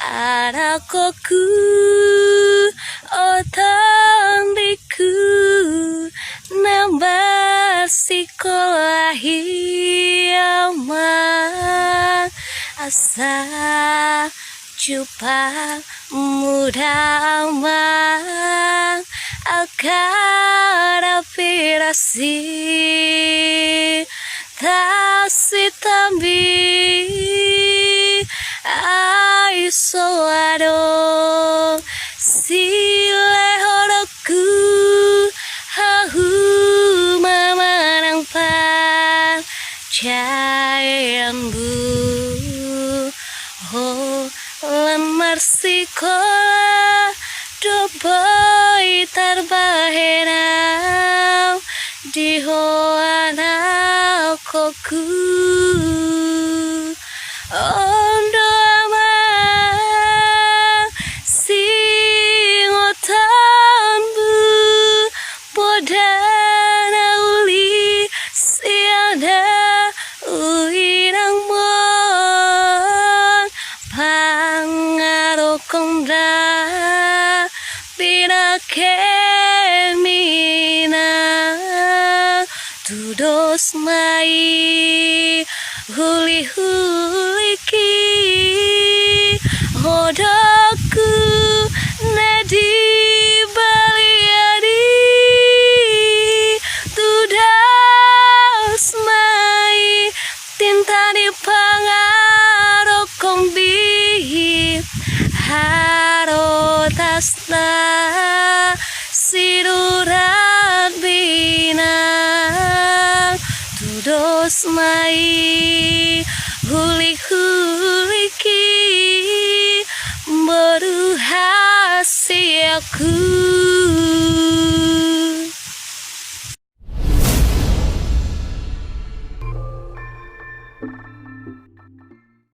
Anakku otandiku nambah sekolah hiaman asa jumpa muda aman akan aspirasi tasi tambi ai soado sile horoku hahu mamanang pan jayambu ho lemar sekolah do boy terbahenau di hoana koku ondo amang singotanbu podana uli siada uirang mon pangarokondra pina kemina tudos mai huli-huliki hodaku nadi baliadi tudos mai tinta di pangarokong harotasna sirurat binang tudos mai huli-huliki beruhasiaku.